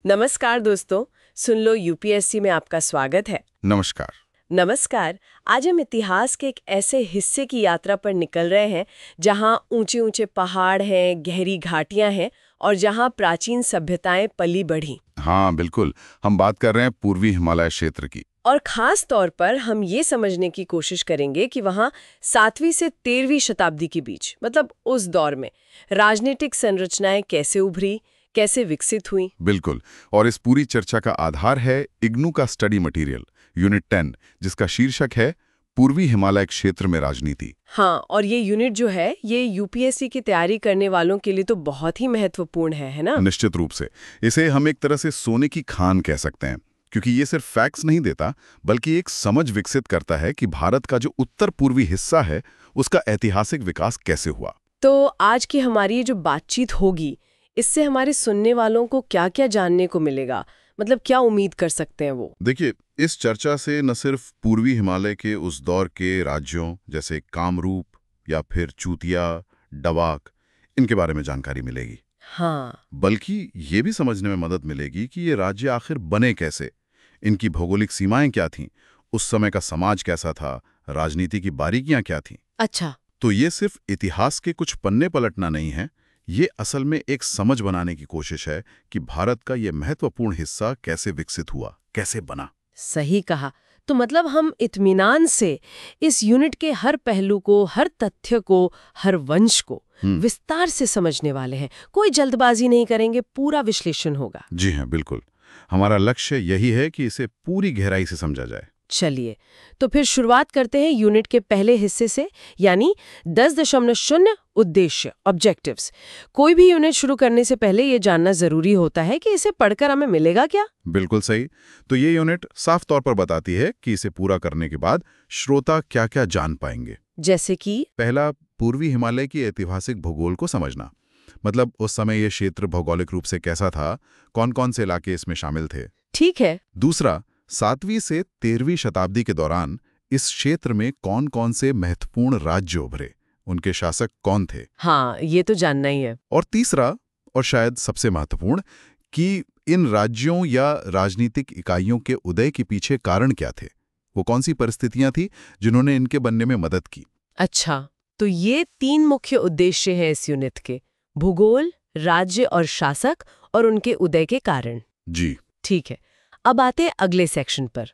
नमस्कार दोस्तों, सुन लो यूपीएससी में आपका स्वागत है। नमस्कार। नमस्कार। आज हम इतिहास के एक ऐसे हिस्से की यात्रा पर निकल रहे हैं जहां ऊंचे ऊंचे पहाड़ हैं, गहरी घाटियां हैं और जहां प्राचीन सभ्यताएं पली बढ़ी। हाँ बिल्कुल, हम बात कर रहे हैं पूर्वी हिमालय क्षेत्र की। और खास तौर पर हम ये समझने की कोशिश करेंगे कि वहां 7वीं से 13वीं शताब्दी के बीच, मतलब उस दौर में राजनीतिक संरचनाएं कैसे उभरी, कैसे विकसित हुई। बिल्कुल, और इस पूरी चर्चा का आधार है इग्नू का स्टडी मटेरियल यूनिट 10, जिसका शीर्षक है पूर्वी हिमालय क्षेत्र में राजनीति। हाँ, और ये यूनिट जो है ये यूपीएससी की तैयारी करने वालों के लिए तो बहुत ही महत्वपूर्ण है ना? निश्चित रूप से इसे हम एक तरह से सोने की खान कह सकते हैं, क्योंकि ये सिर्फ फैक्ट्स नहीं देता, बल्कि एक समझ विकसित करता है कि भारत का जो उत्तर पूर्वी हिस्सा है उसका ऐतिहासिक विकास कैसे हुआ। तो आज की हमारी ये जो बातचीत होगी, इससे हमारे सुनने वालों को क्या-क्या जानने को मिलेगा? मतलब क्या उम्मीद कर सकते हैं वो? देखिए, इस चर्चा से न सिर्फ पूर्वी हिमालय के उस दौर के राज्यों जैसे कामरूप या फिर चूतिया, डवाक, इनके बारे में जानकारी मिलेगी, हाँ, बल्कि ये भी समझने में मदद मिलेगी कि ये राज्य आखिर बने कैसे, इनकी भौगोलिक सीमाएं क्या थीं, उस समय का समाज कैसा था, राजनीति की बारीकियां क्या थीं। अच्छा, तो ये सिर्फ इतिहास के कुछ पन्ने पलटना नहीं है, ये असल में एक समझ बनाने की कोशिश है कि भारत का ये महत्वपूर्ण हिस्सा कैसे विकसित हुआ, कैसे बना। सही कहा। तो मतलब हम इत्मीनान से इस यूनिट के हर पहलू को, हर तथ्य को, हर वंश को विस्तार से समझने वाले हैं। कोई जल्दबाजी नहीं करेंगे, पूरा विश्लेषण होगा। जी हाँ, बिल्कुल। हमारा लक्ष्य यही है कि इसे पूरी गहराई से समझा जाए। चलिए, तो फिर शुरुआत करते हैं यूनिट के पहले हिस्से से, यानी 10.0 उद्देश्य, ऑब्जेक्टिव्स। कोई भी यूनिट शुरू करने से पहले ये जानना जरूरी होता है कि इसे पढ़कर हमें मिलेगा क्या। बिल्कुल सही। तो ये यूनिट साफ तौर पर बताती है कि इसे पूरा करने के बाद श्रोता क्या-क्या जान पाएंगे। जैसे कि पहला, पूर्वी हिमालय की ऐतिहासिक भूगोल को समझना। मतलब उस समय ये क्षेत्र भौगोलिक रूप से कैसा था, कौन-कौन से इलाके इसमें शामिल थे। ठीक है। दूसरा, 7वीं से 13वीं शताब्दी के दौरान इस क्षेत्र में कौन-कौन से महत्वपूर्ण राज्य उभरे, उनके शासक कौन थे। हाँ, ये तो जानना ही है। और तीसरा, और शायद सबसे महत्वपूर्ण, कि इन राज्यों या राजनीतिक इकाइयों के उदय के पीछे कारण क्या थे, वो कौन सी परिस्थितियां थी जिन्होंने इनके बनने में मदद की। अच्छा, तो ये 3 मुख्य उद्देश्य हैं इस यूनिट के: भूगोल, राज्य और शासक, और उनके उदय के कारण। जी ठीक है। अब आते हैं अगले सेक्शन पर।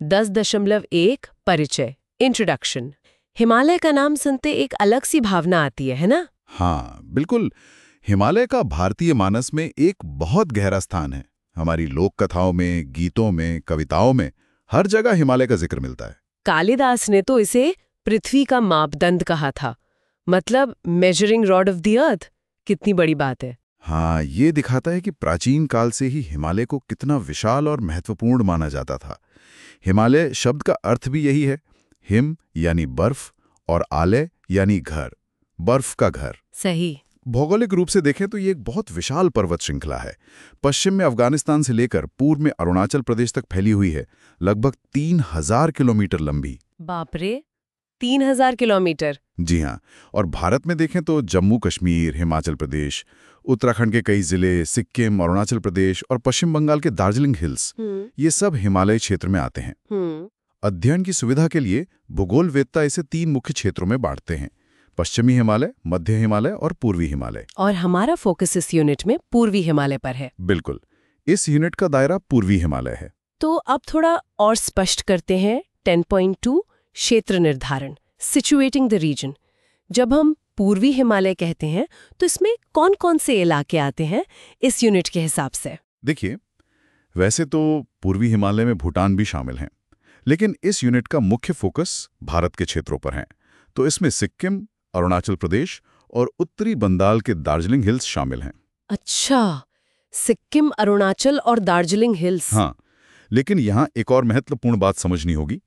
10.1 परिचय, इंट्रोडक्शन। हिमालय का नाम सुनते एक अलग सी भावना आती है ना? हाँ बिल्कुल। हिमालय का भारतीय मानस में एक बहुत गहरा स्थान है। हमारी लोक कथाओं में, गीतों में, कविताओं में हर जगह हिमालय का जिक्र मिलता है। कालिदास ने तो इसे पृथ्वी का मापदंड कहा था, मतलब measuring rod of the earth. कितनी बड़ी बात है। हाँ, ये दिखाता है कि प्राचीन काल से ही हिमालय को कितना विशाल और महत्वपूर्ण माना जाता था। हिमालय शब्द का अर्थ भी यही है, हिम यानी बर्फ और आलय यानी घर, बर्फ का घर। सही। भौगोलिक रूप से देखें तो ये एक बहुत विशाल पर्वत श्रृंखला है। पश्चिम में अफगानिस्तान से लेकर पूर्व में अरुणाचल प्रदेश तक फैली हुई है, लगभग 3000 किलोमीटर लंबी। बाप रे, 3000 किलोमीटर। जी हाँ। और भारत में देखें तो जम्मू कश्मीर, हिमाचल प्रदेश, उत्तराखंड के कई जिले, सिक्किम, अरुणाचल प्रदेश और पश्चिम बंगाल के दार्जिलिंग हिल्स, ये सब हिमालय क्षेत्र में आते हैं। अध्ययन की सुविधा के लिए भूगोलवेत्ता इसे 3 मुख्य क्षेत्रों में बांटते हैं: पश्चिमी हिमालय, मध्य हिमालय और पूर्वी हिमालय। और हमारा फोकस इस यूनिट में पूर्वी हिमालय पर है। बिल्कुल, इस यूनिट का दायरा पूर्वी हिमालय है। तो अब थोड़ा और स्पष्ट करते हैं। 10.2 क्षेत्र निर्धारण, सिचुएटिंग द रीजन। जब हम पूर्वी हिमालय कहते हैं तो इसमें कौन-कौन से इलाके आते हैं इस यूनिट के हिसाब से? देखिए, वैसे तो पूर्वी हिमालय में भूटान भी शामिल हैं, लेकिन इस यूनिट का मुख्य फोकस भारत के क्षेत्रों पर है। तो इसमें सिक्किम, अरुणाचल प्रदेश और उत्तरी बंगाल के दार्जिलिंग हिल्स शामिल हैं। अच्छा, सिक्किम, अरुणाचल और दार्जिलिंग हिल्स। हाँ, लेकिन यहाँ एक और महत्वपूर्ण बात समझनी होगी,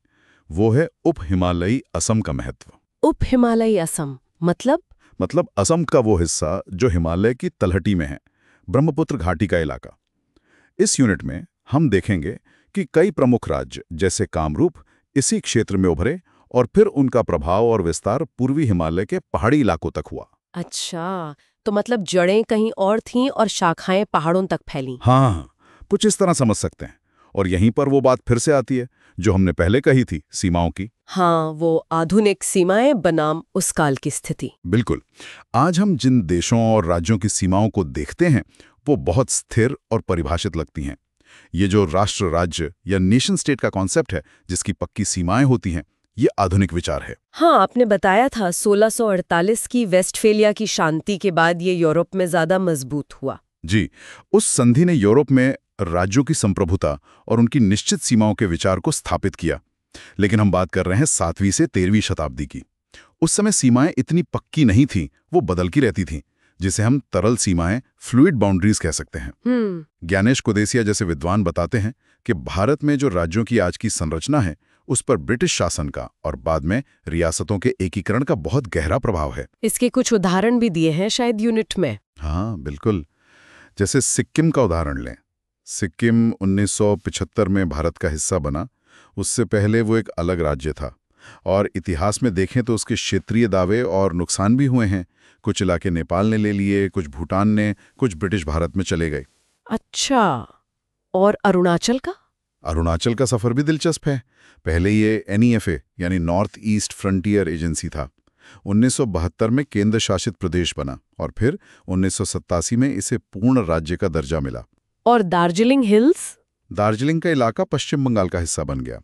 वो है उप हिमालयी असम का महत्व। उप हिमालयी असम मतलब असम का वो हिस्सा जो हिमालय की तलहटी में है, ब्रह्मपुत्र घाटी का इलाका। इस यूनिट में हम देखेंगे कि कई प्रमुख राज्य जैसे कामरूप इसी क्षेत्र में उभरे और फिर उनका प्रभाव और विस्तार पूर्वी हिमालय के पहाड़ी इलाकों तक हुआ। अच्छा, तो मतलब जड़ें कहीं और थीं और शाखाएं पहाड़ों तक फैलीं। हाँ, कुछ इस तरह समझ सकते हैं। और यहीं पर वो बात फिर से आती है जो हमने पहले कही थी, सीमाओं की। हाँ, वो आधुनिक सीमाएं बनाम उस काल की स्थिति। बिल्कुल। आज हम जिन देशों और राज्यों की सीमाओं को देखते हैं वो बहुत स्थिर और परिभाषित लगती हैं। ये जो राष्ट्र राज्य या नेशन स्टेट का कॉन्सेप्ट है, जिसकी पक्की सीमाएं होती हैं, ये आधुनिक विचार है। हाँ, आपने बताया था 1648 की वेस्टफेलिया की शांति के बाद ये यूरोप में ज्यादा मजबूत हुआ। जी, उस संधि ने यूरोप में राज्यों की संप्रभुता और उनकी निश्चित सीमाओं के विचार को स्थापित किया। लेकिन हम बात कर रहे हैं 7वीं से 13वीं शताब्दी की। उस समय सीमाएं इतनी पक्की नहीं थीं, वो बदलती रहती थीं, जिसे हम तरल सीमाएं, फ्लूइड बाउंड्रीज कह सकते हैं। ज्ञानेश कुदेसिया जैसे विद्वान बताते हैं कि भारत में जो राज्यों की आज की संरचना है, उस पर ब्रिटिश शासन का और बाद में रियासतों के एकीकरण का बहुत गहरा प्रभाव है। इसके कुछ उदाहरण भी दिए हैं शायद यूनिट में। हाँ, बिल्कुल। जैसे सिक्किम का उदाहरण लें। सिक्किम 1975 में भारत का हिस्सा बना। उससे पहले वो एक अलग राज्य था, और इतिहास में देखें तो उसके क्षेत्रीय दावे और नुकसान भी हुए हैं। कुछ इलाके नेपाल ने ले लिए, कुछ भूटान ने, कुछ ब्रिटिश भारत में चले गए। अच्छा, और अरुणाचल का? अरुणाचल का सफर भी दिलचस्प है। पहले ये NEFA यानी नॉर्थ ईस्ट फ्रंटियर एजेंसी था। 1972 में केंद्र शासित प्रदेश बना और फिर 1987 में इसे पूर्ण राज्य का दर्जा मिला। और दार्जिलिंग हिल्स? दार्जिलिंग का इलाका पश्चिम बंगाल का हिस्सा बन गया।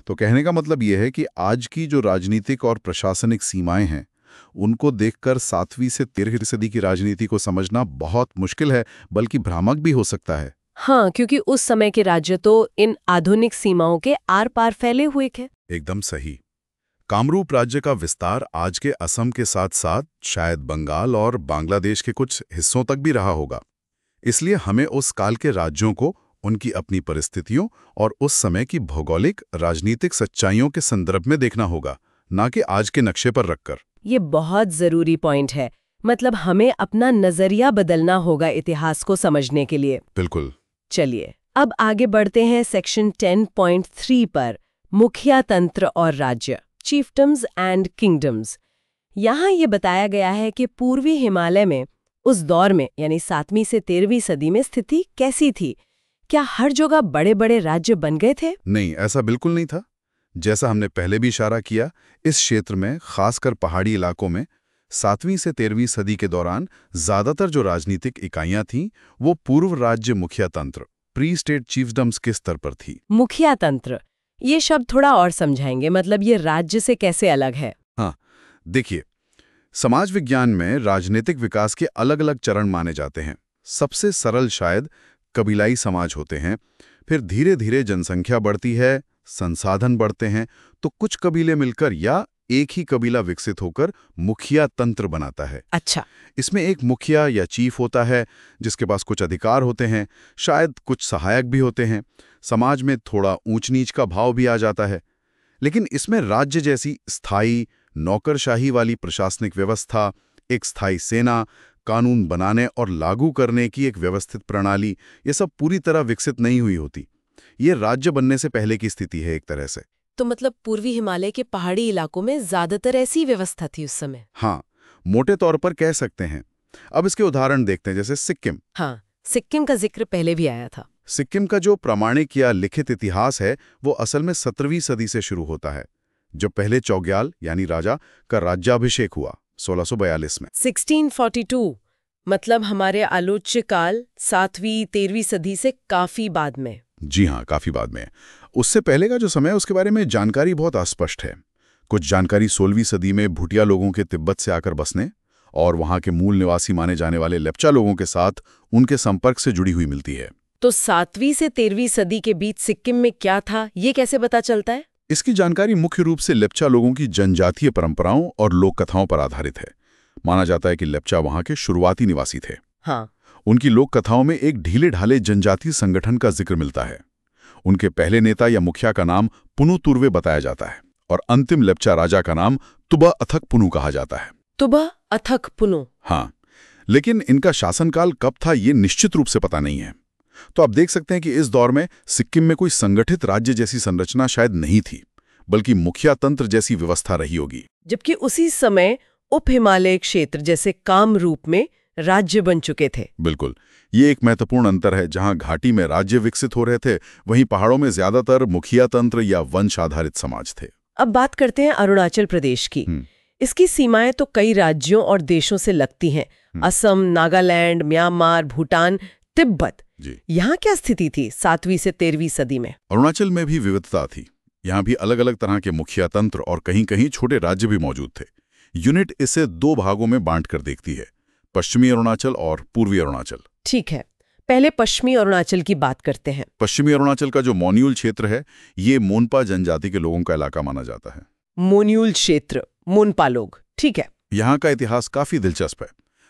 तो कहने का मतलब यह है कि आज की जो राजनीतिक और प्रशासनिक सीमाएं हैं, उनको देखकर 7वीं से 13वीं सदी की राजनीति को समझना बहुत मुश्किल है, बल्कि भ्रामक भी हो सकता है। हाँ, क्योंकि उस समय के राज्य तो इन आधुनिक सीमाओं के आर पार फैले हुए थे। एकदम सही। कामरूप राज्य का विस्तार आज के असम के साथ साथ शायद बंगाल और बांग्लादेश के कुछ हिस्सों तक भी रहा होगा। इसलिए हमें उस काल के राज्यों को उनकी अपनी परिस्थितियों और उस समय की भौगोलिक राजनीतिक सच्चाइयों के संदर्भ में देखना होगा, ना कि आज के नक्शे पर रखकर। ये बहुत जरूरी पॉइंट है। मतलब हमें अपना नजरिया बदलना होगा इतिहास को समझने के लिए। बिल्कुल। चलिए अब आगे बढ़ते हैं सेक्शन 10.3 पर, मुखिया तंत्र और राज्य, चीफ्डम्स एंड किंगडम्स। यहाँ ये बताया गया है कि पूर्वी हिमालय में उस दौर में यानी 7वीं से 13वीं सदी में स्थिति कैसी थी। क्या हर जगह बड़े बड़े राज्य बन गए थे? नहीं, ऐसा बिल्कुल नहीं था। जैसा हमने पहले भी इशारा किया, इस क्षेत्र में खासकर पहाड़ी इलाकों में 7वीं से 13वीं सदी के दौरान ज्यादातर जो राजनीतिक इकाइयां थीं, वो पूर्व राज्य मुखिया तंत्र, प्री स्टेट चीफ्डम्स के स्तर पर थी। मुखिया तंत्र, ये शब्द थोड़ा और समझाएंगे, मतलब ये राज्य से कैसे अलग है? हाँ, देखिए, समाज विज्ञान में राजनीतिक विकास के अलग अलग चरण माने जाते हैं। सबसे सरल शायद कबीलाई समाज होते हैं, फिर धीरे धीरे जनसंख्या बढ़ती है, संसाधन बढ़ते हैं, तो कुछ कबीले मिलकर या एक ही कबीला विकसित होकर मुखिया तंत्र बनाता है। अच्छा। इसमें एक मुखिया या चीफ होता है जिसके पास कुछ अधिकार होते हैं, शायद कुछ सहायक भी होते हैं। समाज में थोड़ा ऊंच नीच का भाव भी आ जाता है, लेकिन इसमें राज्य जैसी स्थायी नौकरशाही वाली प्रशासनिक व्यवस्था, एक स्थायी सेना, कानून बनाने और लागू करने की एक व्यवस्थित प्रणाली, ये सब पूरी तरह विकसित नहीं हुई होती। ये राज्य बनने से पहले की स्थिति है एक तरह से। तो मतलब पूर्वी हिमालय के पहाड़ी इलाकों में ज्यादातर ऐसी व्यवस्था थी उस समय? हाँ, मोटे तौर पर कह सकते हैं। अब इसके उदाहरण देखते हैं, जैसे सिक्किम। हाँ, सिक्किम का जिक्र पहले भी आया था। सिक्किम का जो प्रामाणिक या लिखित इतिहास है, वो असल में 17वीं सदी से शुरू होता है, जब पहले चौग्याल यानी राजा का राज्याभिषेक हुआ 1642 में। 1642 मतलब हमारे आलोच्य काल 7वीं 13वीं सदी से काफी बाद में। जी हाँ, काफी बाद में। उससे पहले का जो समय है उसके बारे में जानकारी बहुत अस्पष्ट है। कुछ जानकारी 16वीं सदी में भूटिया लोगों के तिब्बत से आकर बसने और वहां के मूल निवासी माने जाने वाले लेप्चा लोगों के साथ उनके संपर्क से जुड़ी हुई मिलती है। तो 7वीं से 13वीं सदी के बीच सिक्किम में क्या था, ये कैसे पता चलता है? इसकी जानकारी मुख्य रूप से लेप्चा लोगों की जनजातीय परंपराओं और लोक कथाओं पर आधारित है। माना जाता है कि लेप्चा वहां के शुरुआती निवासी थे। हाँ। उनकी लोक कथाओं में एक ढीले ढाले जनजातीय संगठन का जिक्र मिलता है। उनके पहले नेता या मुखिया का नाम पुनु तुर्वे बताया जाता है और अंतिम लेप्चा राजा का नाम तुबा अथक पुनु कहा जाता है। तुबा अथक पुनु? हाँ, लेकिन इनका शासनकाल कब था ये निश्चित रूप से पता नहीं है। तो आप देख सकते हैं कि इस दौर में सिक्किम में कोई संगठित राज्य जैसी संरचना शायद नहीं थी, बल्कि मुखिया तंत्र जैसी व्यवस्था रही होगी। जबकि उसी समय उप हिमालय क्षेत्र जैसे कामरूप में राज्य बन चुके थे। बिल्कुल, ये एक महत्वपूर्ण अंतर है। जहां घाटी में राज्य विकसित हो रहे थे, वहीं पहाड़ों में ज्यादातर मुखिया तंत्र या वंश आधारित समाज थे। अब बात करते हैं अरुणाचल प्रदेश की। इसकी सीमाएं तो कई राज्यों और देशों से लगती हैं। असम, नागालैंड, म्यांमार, भूटान, तिब्बत। यहाँ क्या स्थिति थी 7वीं से 13वीं सदी में? अरुणाचल में भी विविधता थी। यहाँ भी अलग अलग तरह के मुखिया तंत्र और कहीं कहीं छोटे राज्य भी मौजूद थे। यूनिट इसे 2 भागों में बांट कर देखती है, पश्चिमी अरुणाचल और पूर्वी अरुणाचल। ठीक है, पहले पश्चिमी अरुणाचल की बात करते हैं। पश्चिमी अरुणाचल का जो मोन्यूल क्षेत्र है, ये मोनपा जनजाति के लोगों का इलाका माना जाता है। मोन्यूल क्षेत्र, मोनपा लोग, ठीक है। यहाँ का इतिहास काफी दिलचस्प है।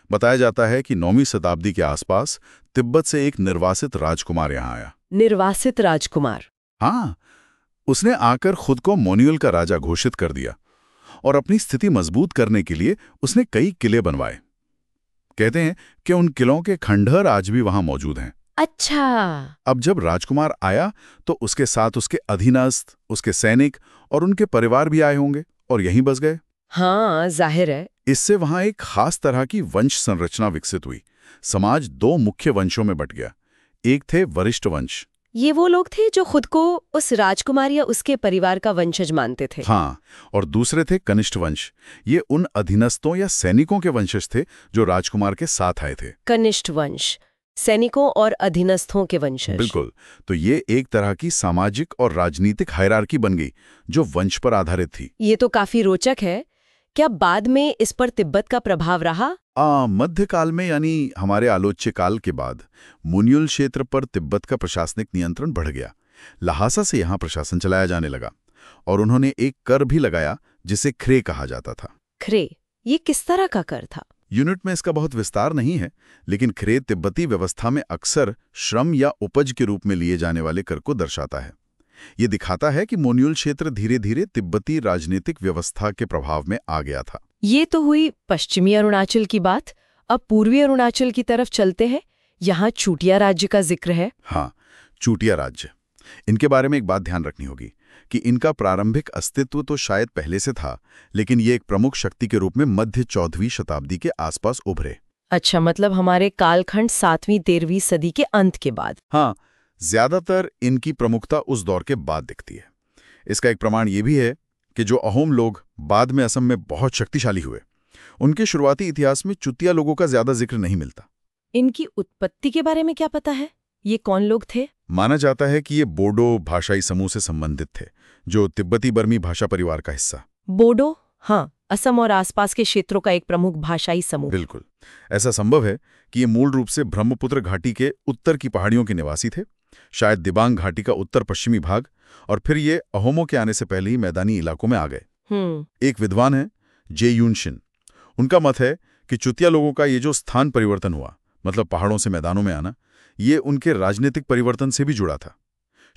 बताया जाता है कि 9वीं शताब्दी के आसपास तिब्बत से एक निर्वासित राजकुमार यहाँ आया। निर्वासित राजकुमार? हाँ, उसने आकर खुद को मोन्यूल का राजा घोषित कर दिया और अपनी स्थिति मजबूत करने के लिए उसने कई किले बनवाए। कहते हैं कि उन किलों के खंडहर आज भी वहां मौजूद हैं। अच्छा। अब जब राजकुमार आया तो उसके साथ उसके अधीनस्थ, उसके सैनिक और उनके परिवार भी आए होंगे और यहीं बस गए। हाँ, जाहिर है। इससे वहां एक खास तरह की वंश संरचना विकसित हुई। समाज 2 मुख्य वंशों में बट गया। एक थे वरिष्ठ वंश। ये वो लोग थे जो खुद को उस राजकुमार या उसके परिवार का वंशज मानते थे। हाँ, और दूसरे थे कनिष्ठ वंश। ये उन अधीनस्थों या सैनिकों के वंशज थे जो राजकुमार के साथ आए थे। कनिष्ठ वंश, सैनिकों और अधीनस्थों के वंशज। बिल्कुल। तो ये एक तरह की सामाजिक और राजनीतिक हायरार्की बन गई जो वंश पर आधारित थी। ये तो काफी रोचक है। क्या बाद में इस पर तिब्बत का प्रभाव रहा? मध्यकाल में, यानी हमारे आलोच्य काल के बाद, मोन्यूल क्षेत्र पर तिब्बत का प्रशासनिक नियंत्रण बढ़ गया। लहासा से यहाँ प्रशासन चलाया जाने लगा और उन्होंने एक कर भी लगाया जिसे ख्रे कहा जाता था। ख्रे, ये किस तरह का कर था? यूनिट में इसका बहुत विस्तार नहीं है, लेकिन ख्रे तिब्बती व्यवस्था में अक्सर श्रम या उपज के रूप में लिए जाने वाले कर को दर्शाता है। ये दिखाता है कि मोन्यूल क्षेत्र धीरे धीरे तिब्बती राजनीतिक व्यवस्था के प्रभाव में आ गया था। ये तो हुई पश्चिमी अरुणाचल की बात। अब पूर्वी अरुणाचल की तरफ चलते हैं। यहाँ चूटिया राज्य का जिक्र है। हाँ, चूटिया राज्य। इनके बारे में एक बात ध्यान रखनी होगी कि इनका प्रारंभिक अस्तित्व तो शायद पहले से था, लेकिन ये एक प्रमुख शक्ति के रूप में मध्य 14वीं शताब्दी के आसपास उभरे। अच्छा, मतलब हमारे कालखंड 7वीं 13वीं सदी के अंत के बाद। हाँ, ज्यादातर इनकी प्रमुखता उस दौर के बाद दिखती है। इसका एक प्रमाण ये भी है कि जो अहोम लोग बाद में असम में बहुत शक्तिशाली हुए, उनके शुरुआती इतिहास में चुतिया लोगों का ज्यादा जिक्र नहीं मिलता। इनकी उत्पत्ति के बारे में क्या पता है? ये कौन लोग थे? माना जाता है कि ये बोडो भाषाई समूह से संबंधित थे, जो तिब्बती बर्मी भाषा परिवार का हिस्सा। बोडो? हाँ, असम और आसपास के क्षेत्रों का एक प्रमुख भाषाई समूह। बिल्कुल। ऐसा संभव है कि ये मूल रूप से ब्रह्मपुत्र घाटी के उत्तर की पहाड़ियों के निवासी थे, शायद दिबांग घाटी का उत्तर पश्चिमी भाग, और फिर ये अहोमों के आने से पहले ही मैदानी इलाकों में आ गए। एक विद्वान है जे यूनशिन। उनका मत है कि चुतिया लोगों का ये जो स्थान परिवर्तन हुआ, मतलब पहाड़ों से मैदानों में आना, ये उनके राजनीतिक परिवर्तन से भी जुड़ा था।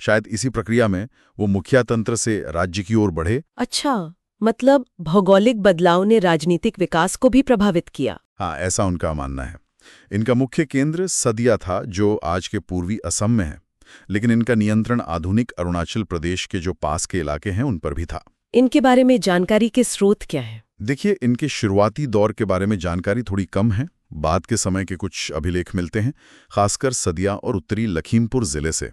शायद इसी प्रक्रिया में वो मुखिया तंत्र से राज्य की ओर बढ़े। अच्छा, मतलब भौगोलिक बदलाव ने राजनीतिक विकास को भी प्रभावित किया। हाँ, ऐसा उनका मानना है। इनका मुख्य केंद्र सदिया था, जो आज के पूर्वी असम में है, लेकिन इनका नियंत्रण आधुनिक अरुणाचल प्रदेश के जो पास के इलाके हैं उन पर भी था। इनके बारे में जानकारी के स्रोत क्या है? देखिए, इनके शुरुआती दौर के बारे में जानकारी थोड़ी कम है। बाद के समय के कुछ अभिलेख मिलते हैं, खासकर सदिया और उत्तरी लखीमपुर जिले से।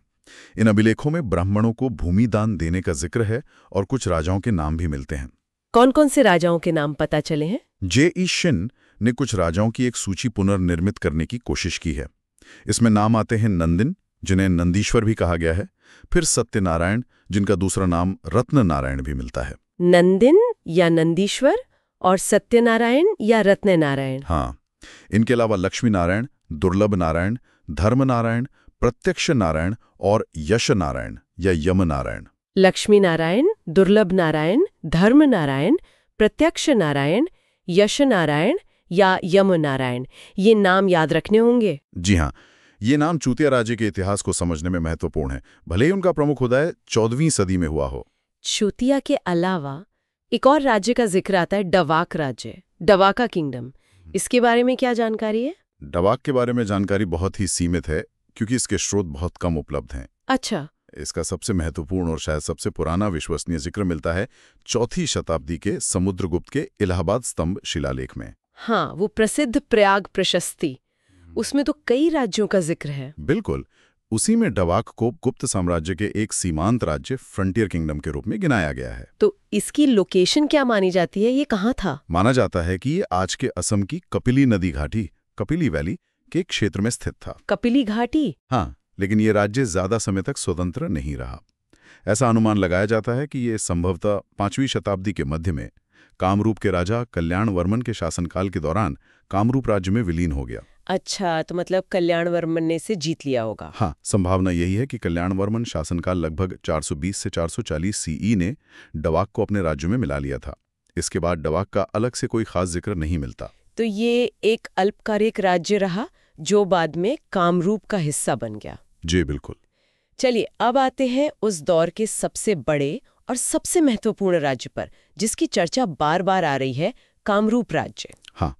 इन अभिलेखों में ब्राह्मणों को भूमि दान देने का जिक्र है और कुछ राजाओं के नाम भी मिलते हैं। कौन कौन से राजाओं के नाम पता चले हैं? जे ई शिन ने कुछ राजाओं की एक सूची पुनर्निर्मित करने की कोशिश की है। इसमें नाम आते हैं नंदिन, जिन्हें नंदीश्वर भी कहा गया है, फिर सत्यनारायण, जिनका दूसरा नाम रत्न नारायण भी मिलता है। नंदिन या नंदीश्वर और सत्यनारायण या रत्न नारायण। हाँ, इनके अलावा लक्ष्मी नारायण, दुर्लभ नारायण, धर्म नारायण, प्रत्यक्ष नारायण और यश नारायण या यम नारायण। लक्ष्मी नारायण, दुर्लभ नारायण, धर्म नारायण, प्रत्यक्ष नारायण, यश नारायण या यम नारायण, ये नाम याद रखने होंगे। जी हाँ, ये नाम चूतिया राज्य के इतिहास को समझने में महत्वपूर्ण है, भले ही उनका प्रमुख उदय 14वीं सदी में हुआ हो। चूतिया के अलावा एक और राज्य का जिक्र आता है, डवाक राज्य, डवाका किंगडम। इसके बारे में क्या जानकारी है? डवाक के बारे में जानकारी बहुत ही सीमित है, क्योंकि इसके स्रोत बहुत कम उपलब्ध हैं। अच्छा। इसका सबसे महत्वपूर्ण और शायद सबसे पुराना विश्वसनीय जिक्र मिलता है 4वीं शताब्दी के समुद्रगुप्त के इलाहाबाद स्तंभ शिलालेख में। हाँ, वो प्रसिद्ध प्रयाग प्रशस्ति, उसमें तो कई राज्यों का जिक्र है। बिल्कुल, उसी में डवाक को गुप्त साम्राज्य के एक सीमांत राज्य फ्रंटियर किंगडम के रूप में गिनाया गया है। तो इसकी लोकेशन क्या मानी जाती है, ये कहाँ था? माना जाता है कि ये आज के असम की कपिली नदी घाटी, कपिली वैली के क्षेत्र में स्थित था। कपिली घाटी? हाँ, लेकिन ये राज्य ज्यादा समय तक स्वतंत्र नहीं रहा। ऐसा अनुमान लगाया जाता है कि ये संभवतः 5वीं शताब्दी के मध्य में कामरूप के राजा कल्याण वर्मन के शासनकाल के दौरान कामरूप राज्य में विलीन हो गया। अच्छा, तो मतलब कल्याण वर्मन ने इसे जीत लिया होगा। हाँ, संभावना यही है कि कल्याण वर्मन शासनकाल लगभग 420 से 440 सीई ने डवाक को अपने राज्य में मिला लिया था। इसके बाद डवाक का अलग से कोई खास जिक्र नहीं मिलता। तो ये एक अल्पकालिक राज्य रहा जो बाद में कामरूप का हिस्सा बन गया। जी बिल्कुल। चलिए, अब आते हैं उस दौर के सबसे बड़े और सबसे महत्वपूर्ण राज्य पर, जिसकी चर्चा बार बार आ रही है, कामरूप राज्य। हाँ,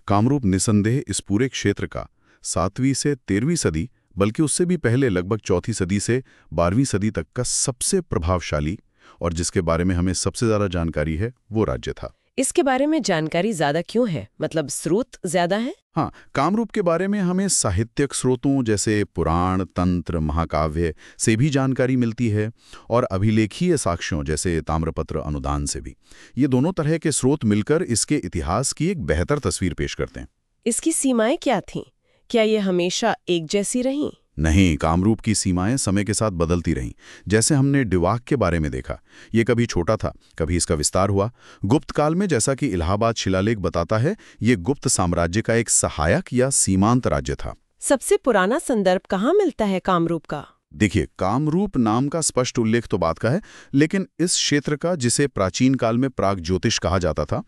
कामरूप निसंदेह इस पूरे क्षेत्र का 7वीं से 13वीं सदी, बल्कि उससे भी पहले लगभग 4थी सदी से 12वीं सदी तक का सबसे प्रभावशाली और जिसके बारे में हमें सबसे ज्यादा जानकारी है वो राज्य था। इसके बारे में जानकारी ज्यादा क्यों है, मतलब स्रोत ज्यादा है? हाँ, कामरूप के बारे में हमें साहित्यिक स्रोतों जैसे पुराण, तंत्र, महाकाव्य से भी जानकारी मिलती है और अभिलेखीय साक्ष्यों जैसे ताम्रपत्र अनुदान से भी। ये दोनों तरह के स्रोत मिलकर इसके इतिहास की एक बेहतर तस्वीर पेश करते हैं। इसकी सीमाएं क्या थीं? क्या ये हमेशा एक जैसी रहीं? नहीं, कामरूप की सीमाएं समय के साथ बदलती रहीं। जैसे हमने डवाक के बारे में देखा, ये कभी छोटा था, कभी इसका विस्तार हुआ। गुप्त काल में, जैसा कि इलाहाबाद शिलालेख बताता है, ये गुप्त साम्राज्य का एक सहायक या सीमांत राज्य था। सबसे पुराना संदर्भ कहाँ मिलता है कामरूप का? देखिए, कामरूप नाम का स्पष्ट उल्लेख तो बात का है, लेकिन इस क्षेत्र का, जिसे प्राचीन काल में प्राग ज्योतिष कहा जाता था,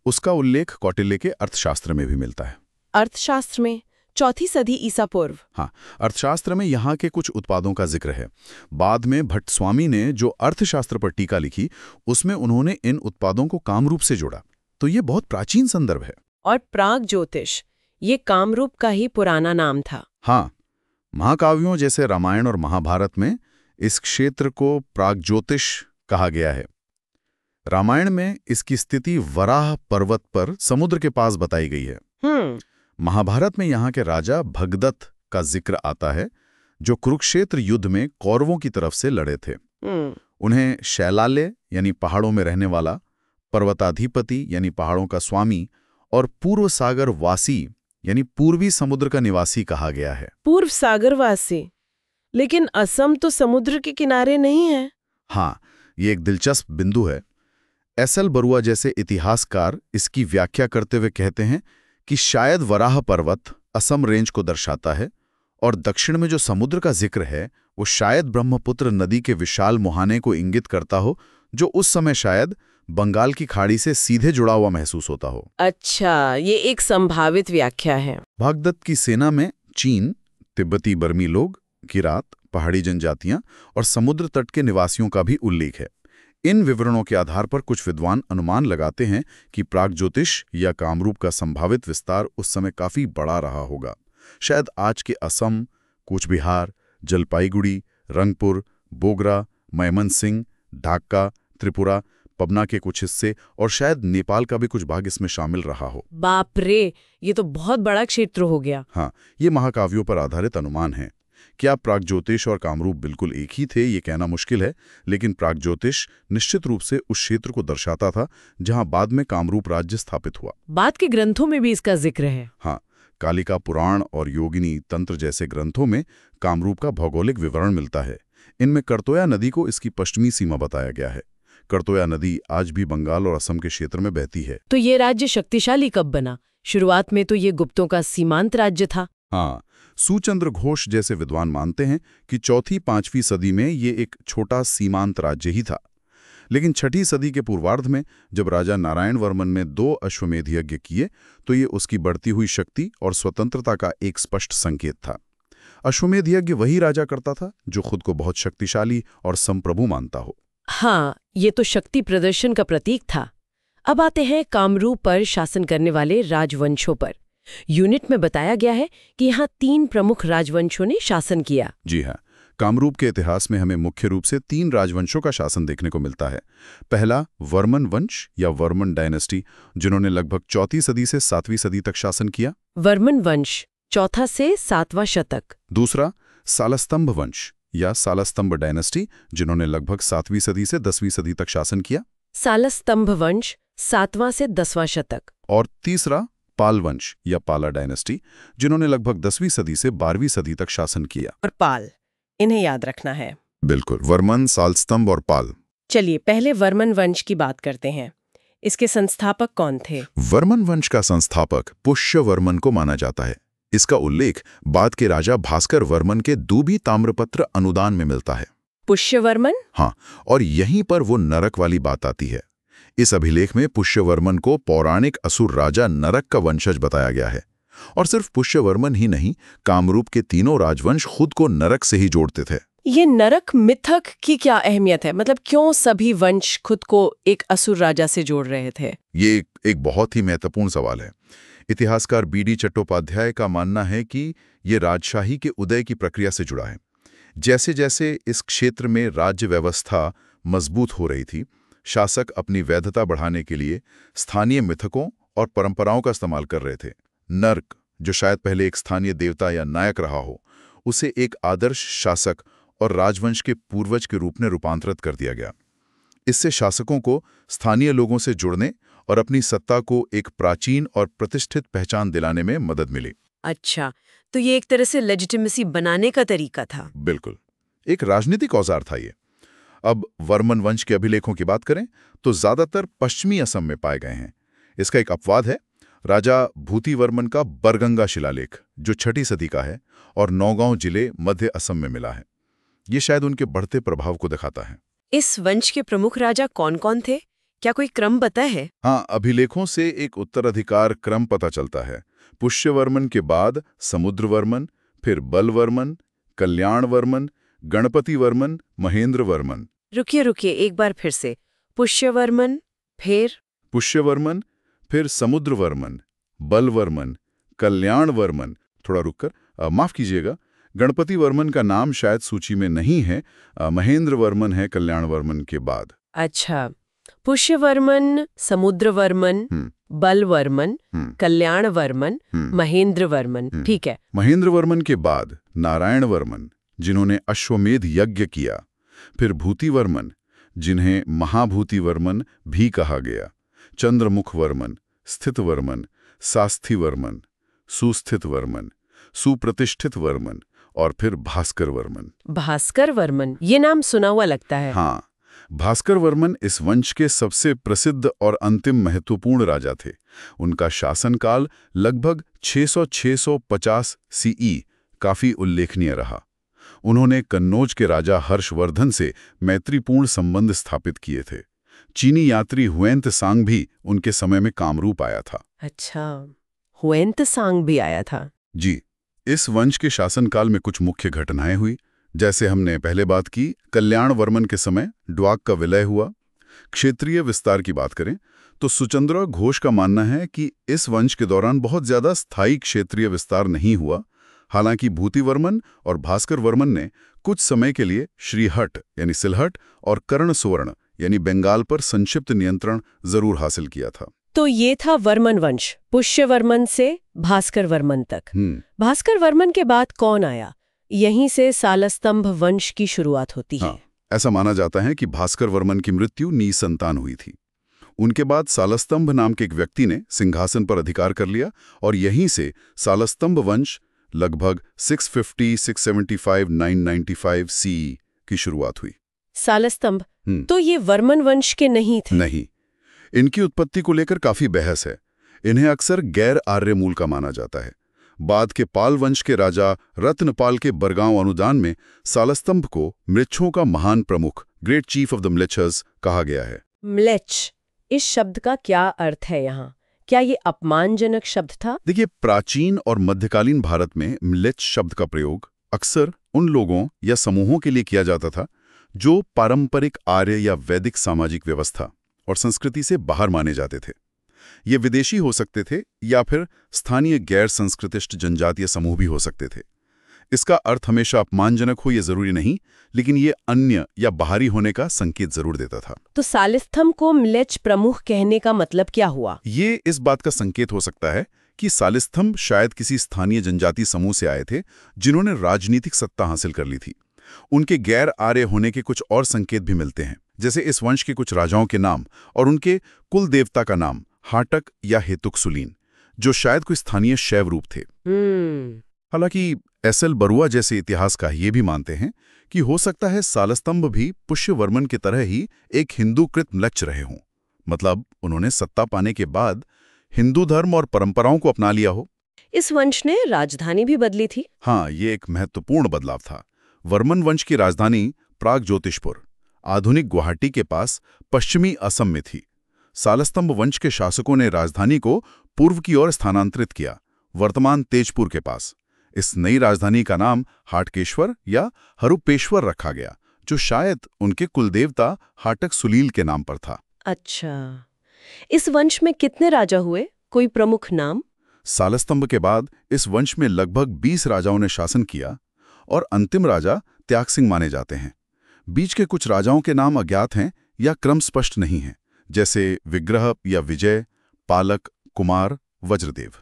उसका उल्लेख कौटिल्य के अर्थशास्त्र में भी मिलता है। अर्थशास्त्र में? 4ठी सदी ईसा पूर्व? हाँ, अर्थशास्त्र में यहाँ के कुछ उत्पादों का जिक्र है। बाद में भट्ट स्वामी ने जो अर्थशास्त्र पर टीका लिखी, उसमें उन्होंने इन उत्पादों को कामरूप से जोड़ा। तो ये बहुत प्राचीन संदर्भ है। और प्राग ज्योतिष, ये कामरूप का ही पुराना नाम था? हाँ, महाकाव्यों जैसे रामायण और महाभारत में इस क्षेत्र को प्रागज्योतिष कहा गया है। रामायण में इसकी स्थिति वराह पर्वत पर समुद्र के पास बताई गई है। महाभारत में यहाँ के राजा भगदत्त का जिक्र आता है, जो कुरुक्षेत्र युद्ध में कौरवों की तरफ से लड़े थे। उन्हें शैलाल्य यानी पहाड़ों में रहने वाला, पर्वताधिपति यानी पहाड़ों का स्वामी और पूर्व सागर वासी यानी पूर्वी समुद्र का निवासी कहा गया है। पूर्व सागरवासी? लेकिन असम तो समुद्र के किनारे नहीं है। हाँ, ये एक दिलचस्प बिंदु है। एस.एल. बरुआ जैसे इतिहासकार इसकी व्याख्या करते हुए कहते हैं कि शायद वराह पर्वत असम रेंज को दर्शाता है और दक्षिण में जो समुद्र का जिक्र है वो शायद ब्रह्मपुत्र नदी के विशाल मुहाने को इंगित करता हो, जो उस समय शायद बंगाल की खाड़ी से सीधे जुड़ा हुआ महसूस होता हो। अच्छा, ये एक संभावित व्याख्या है। भगदत्त की सेना में चीन, तिब्बती बर्मी लोग, किरात, पहाड़ी जनजातियां और समुद्र तट के निवासियों का भी उल्लेख है। इन विवरणों के आधार पर कुछ विद्वान अनुमान लगाते हैं कि प्रागज्योतिष या कामरूप का संभावित विस्तार उस समय काफी बड़ा रहा होगा। शायद आज के असम, कूचबिहार, जलपाईगुड़ी, रंगपुर, बोगरा, मयमनसिंह, ढाका, त्रिपुरा, पबना के कुछ हिस्से और शायद नेपाल का भी कुछ भाग इसमें शामिल रहा हो। बाप रे, ये तो बहुत बड़ा क्षेत्र हो गया। हाँ, ये महाकाव्यों पर आधारित अनुमान है। क्या प्रागज्योतिष और कामरूप बिल्कुल एक ही थे, ये कहना मुश्किल है, लेकिन प्रागज्योतिष निश्चित रूप से उस क्षेत्र को दर्शाता था जहां बाद में कामरूप राज्य स्थापित हुआ। बाद के ग्रंथों में भी इसका जिक्र है। हाँ, कालिका पुराण और योगिनी तंत्र जैसे ग्रंथों में कामरूप का भौगोलिक विवरण मिलता है। इनमें करतोया नदी को इसकी पश्चिमी सीमा बताया गया है। करतोया नदी आज भी बंगाल और असम के क्षेत्र में बहती है। तो ये राज्य शक्तिशाली कब बना? शुरुआत में तो ये गुप्तों का सीमांत राज्य था। हाँ, सुचंद्र घोष जैसे विद्वान मानते हैं कि 4वीं-5वीं सदी में ये एक छोटा सीमांत राज्य ही था। लेकिन 6ठी सदी के पूर्वार्ध में जब राजा नारायण वर्मन ने 2 अश्वमेध यज्ञ किए, तो ये उसकी बढ़ती हुई शक्ति और स्वतंत्रता का एक स्पष्ट संकेत था। अश्वमेध यज्ञ वही राजा करता था जो खुद को बहुत शक्तिशाली और संप्रभु मानता हो। हाँ, ये तो शक्ति प्रदर्शन का प्रतीक था। अब आते हैं कामरूप पर शासन करने वाले राजवंशों पर। यूनिट में बताया गया है कि यहाँ 3 प्रमुख राजवंशों ने शासन किया। जी हाँ, कामरूप के इतिहास में हमें मुख्य रूप से 3 राजवंशों का शासन देखने को मिलता है। पहला वर्मन वंश या वर्मन डायनेस्टी, जिन्होंने लगभग 4वीं सदी से 7वीं सदी तक शासन किया। वर्मन वंश 4 से 7वां शतक। दूसरा सालस्तंभ वंश या सालस्तंभ डायनेस्टी, जिन्होंने लगभग 7वीं सदी से 10वीं सदी तक शासन किया। सालस्तंभ वंश 7वां से 10वां शतक। और तीसरा पाल वंश या पाला डायनेस्टी, जिन्होंने लगभग 10वीं सदी से 12वीं सदी तक शासन किया। और पाल, इन्हें याद रखना है। बिल्कुल, वर्मन, सालस्तंभ और पाल। चलिए पहले वर्मन वंश की बात करते हैं। इसके संस्थापक कौन थे? वर्मन वंश का संस्थापक पुष्यवर्मन को माना जाता है। इसका उल्लेख बाद के राजा भास्कर वर्मन के दूबी ताम्रपत्र अनुदान में मिलता है। पुष्यवर्मन? हाँ, और यहीं पर वो नरक वाली बात आती है। इस अभिलेख में पुष्यवर्मन को पौराणिक असुर राजा नरक का वंशज बताया गया है। और सिर्फ पुष्यवर्मन ही नहीं, कामरूप के तीनों राजवंश खुद को नरक से ही जोड़ते थे। ये नरक मिथक की क्या अहमियत है? मतलब क्यों सभी वंश खुद को एक असुर राजा से जोड़ रहे थे? ये एक बहुत ही महत्वपूर्ण सवाल है। इतिहासकार बीडी चट्टोपाध्याय का मानना है कि ये राजशाही के उदय की प्रक्रिया से जुड़ा है। जैसे जैसे इस क्षेत्र में राज्य व्यवस्था मजबूत हो रही थी, शासक अपनी वैधता बढ़ाने के लिए स्थानीय मिथकों और परंपराओं का इस्तेमाल कर रहे थे। नर्क, जो शायद पहले एक स्थानीय देवता या नायक रहा हो, उसे एक आदर्श शासक और राजवंश के पूर्वज के रूप में रूपांतरित कर दिया गया। इससे शासकों को स्थानीय लोगों से जुड़ने और अपनी सत्ता को एक प्राचीन और प्रतिष्ठित पहचान दिलाने में मदद मिली। अच्छा, तो ये एक तरह से लेजिटिमेसी बनाने का तरीका था। बिल्कुल, एक राजनीतिक औजार था ये। अब वर्मन वंश के अभिलेखों की बात करें तो ज्यादातर पश्चिमी असम में पाए गए हैं। इसका एक अपवाद है राजा भूतिवर्मन का बरगंगा शिलालेख, जो 6वीं सदी का है और नौगांव जिले मध्य असम में मिला है। ये शायद उनके बढ़ते प्रभाव को दिखाता है। इस वंश के प्रमुख राजा कौन-कौन थे? क्या कोई क्रम पता है? हाँ, अभिलेखों से एक उत्तराधिकार क्रम पता चलता है। पुष्यवर्मन के बाद समुद्रवर्मन, फिर बलवर्मन, कल्याणवर्मन, गणपतिवर्मन, महेंद्रवर्मन। रुकिए एक बार फिर से। पुष्यवर्मन, पुष्यवर्मन, फिर समुद्रवर्मन, बलवर्मन, कल्याणवर्मन। थोड़ा रुककर माफ कीजिएगा, गणपतिवर्मन का नाम शायद सूची में नहीं है। महेंद्रवर्मन है कल्याणवर्मन के बाद। अच्छा, पुष्यवर्मन, समुद्रवर्मन, बलवर्मन, कल्याणवर्मन, महेंद्रवर्मन। ठीक है। महेंद्रवर्मन के बाद नारायणवर्मन, जिन्होंने अश्वमेध यज्ञ किया। फिर भूतिवर्मन, जिन्हें महाभूतिवर्मन भी कहा गया। चंद्रमुखवर्मन, स्थितवर्मन, सास्थिवर्मन, सुस्थितवर्मन, सुप्रतिष्ठित वर्मन और फिर भास्करवर्मन। भास्करवर्मन, ये नाम सुना हुआ लगता है। हाँ, भास्करवर्मन इस वंश के सबसे प्रसिद्ध और अंतिम महत्वपूर्ण राजा थे। उनका शासनकाल लगभग 600-650 सीई काफी उल्लेखनीय रहा। उन्होंने कन्नौज के राजा हर्षवर्धन से मैत्रीपूर्ण संबंध स्थापित किए थे। चीनी यात्री हुएंतसांग भी उनके समय में कामरूप आया था। अच्छा, हुएंतसांग भी आया था। जी, इस वंश के शासनकाल में कुछ मुख्य घटनाएं हुई। जैसे हमने पहले बात की, कल्याणवर्मन के समय ड्वाक का विलय हुआ। क्षेत्रीय विस्तार की बात करें तो सुचंद्रा घोष का मानना है कि इस वंश के दौरान बहुत ज्यादा स्थायी क्षेत्रीय विस्तार नहीं हुआ। हालांकि भूतिवर्मन और भास्करवर्मन ने कुछ समय के लिए श्रीहट यानी सिलहट और कर्णसुवर्ण यानी बंगाल पर संक्षिप्त नियंत्रण जरूर हासिल किया था। तो ये था वर्मन वंश, पुष्यवर्मन से भास्करवर्मन तक। भास्करवर्मन के बाद कौन आया? यहीं से सालस्तंभ वंश की शुरुआत होती है। हाँ, ऐसा माना जाता है कि भास्करवर्मन की मृत्यु निसंतान हुई थी। उनके बाद सालस्तंभ नाम के एक व्यक्ति ने सिंहासन पर अधिकार कर लिया और यहीं से सालस्तंभ वंश लगभग 650, 675, 995 सीई की शुरुआत हुई। सालस्तंभ तो ये वर्मन वंश के नहीं थे? नहीं, इनकी उत्पत्ति को लेकर काफी बहस है। इन्हें अक्सर गैर आर्य मूल का माना जाता है। बाद के पाल वंश के राजा रत्नपाल के बरगांव अनुदान में सालस्तंभ को म्लेच्छों का महान प्रमुख, ग्रेट चीफ ऑफ द म्लेच्छर्स कहा गया है। म्लेच्छ, इस शब्द का क्या अर्थ है यहाँ? क्या ये अपमानजनक शब्द था? देखिए, प्राचीन और मध्यकालीन भारत में म्लेच्छ शब्द का प्रयोग अक्सर उन लोगों या समूहों के लिए किया जाता था जो पारंपरिक आर्य या वैदिक सामाजिक व्यवस्था और संस्कृति से बाहर माने जाते थे। ये विदेशी हो सकते थे या फिर स्थानीय गैर संस्कृतिष्ठ जनजातीय समूह भी हो सकते थे। इसका अर्थ हमेशा अपमानजनक हो ये जरूरी नहीं, लेकिन ये अन्य या बाहरी होने का संकेत जरूर देता था। तो सालिस्थम को म्लेच्छ प्रमुख कहने का मतलब क्या हुआ? ये इस बात का संकेत हो सकता है कि सालिस्थम शायद किसी स्थानीय जनजाति समूह से आए थे जिन्होंने राजनीतिक सत्ता हासिल कर ली थी। उनके गैर आर्य होने के कुछ और संकेत भी मिलते हैं, जैसे इस वंश के कुछ राजाओं के नाम और उनके कुल देवता का नाम हाटक या हेतुक सुलीन, जो शायद कोई स्थानीय शैव रूप थे। हालांकि एस.एल. बरुआ जैसे इतिहासकार ये भी मानते हैं कि हो सकता है सालस्तंभ भी पुष्यवर्मन की तरह ही एक हिंदूकृत म्लेच्छ रहे हों। मतलब उन्होंने सत्ता पाने के बाद हिंदू धर्म और परंपराओं को अपना लिया हो। इस वंश ने राजधानी भी बदली थी। हाँ, ये एक महत्वपूर्ण बदलाव था। वर्मन वंश की राजधानी प्राग ज्योतिषपुर, आधुनिक गुवाहाटी के पास पश्चिमी असम में थी। सालस्तंभ वंश के शासकों ने राजधानी को पूर्व की ओर स्थानांतरित किया, वर्तमान तेजपुर के पास। इस नई राजधानी का नाम हाटकेश्वर या हरुपेश्वर रखा गया, जो शायद उनके कुलदेवता हाटक सुलील के नाम पर था। अच्छा, इस वंश में कितने राजा हुए? कोई प्रमुख नाम? सालस्तंभ के बाद इस वंश में लगभग 20 राजाओं ने शासन किया और अंतिम राजा त्यागसिंह माने जाते हैं। बीच के कुछ राजाओं के नाम अज्ञात हैं या क्रम स्पष्ट नहीं है, जैसे विग्रह या विजय, पालक, कुमार, वज्रदेव।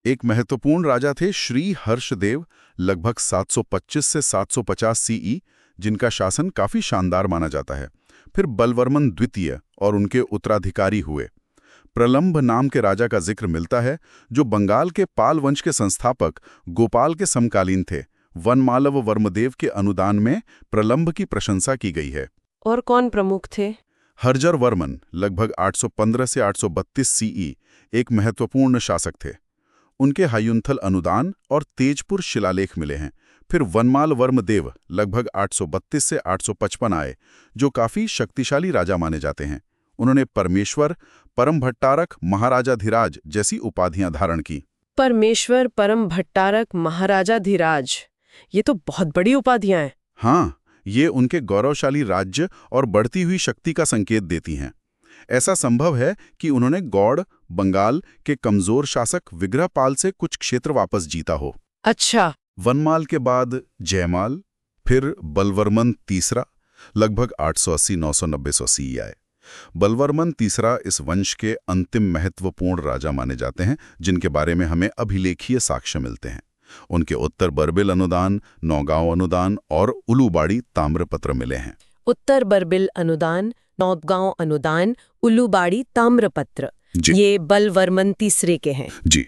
एक महत्वपूर्ण राजा थे श्री हर्षदेव, लगभग 725 से 750 सीई, जिनका शासन काफी शानदार माना जाता है। फिर बलवर्मन द्वितीय और उनके उत्तराधिकारी हुए। प्रलंभ नाम के राजा का जिक्र मिलता है, जो बंगाल के पाल वंश के संस्थापक गोपाल के समकालीन थे। वनमालव वर्मदेव के अनुदान में प्रलंभ की प्रशंसा की गई है। और कौन प्रमुख थे? हर्जर वर्मन, लगभग 815 से 832 सीई, एक महत्वपूर्ण शासक थे। उनके हायुंथल अनुदान और तेजपुर शिलालेख मिले हैं। फिर वनमाल वर्मदेव लगभग 832 से 855 आए, जो काफी शक्तिशाली राजा माने जाते हैं। उन्होंने परमेश्वर, परम भट्टारक, महाराजाधिराज जैसी उपाधियां धारण की। परमेश्वर, परम भट्टारक, महाराजाधिराज, ये तो बहुत बड़ी उपाधियां हैं। हाँ, ये उनके गौरवशाली राज्य और बढ़ती हुई शक्ति का संकेत देती हैं। ऐसा संभव है कि उन्होंने गौड़, बंगाल के कमजोर शासक विग्रहपाल से कुछ क्षेत्र वापस जीता हो। अच्छा। वनमाल के बाद जयमाल, फिर बलवर्मन तीसरा, लगभग 880-990 सीई आए। बलवर्मन तीसरा इस वंश के अंतिम महत्वपूर्ण राजा माने जाते हैं, जिनके बारे में हमें अभिलेखीय साक्ष्य मिलते हैं। उनके उत्तर बरबिल अनुदान, नौगांव अनुदान और उलूबाड़ी ताम्रपत्र मिले हैं। उत्तर बरबिल अनुदान, नौगांव अनुदान, उलूबाड़ी ताम्रपत्र, ये बलवर्मन तीसरे के हैं। जी,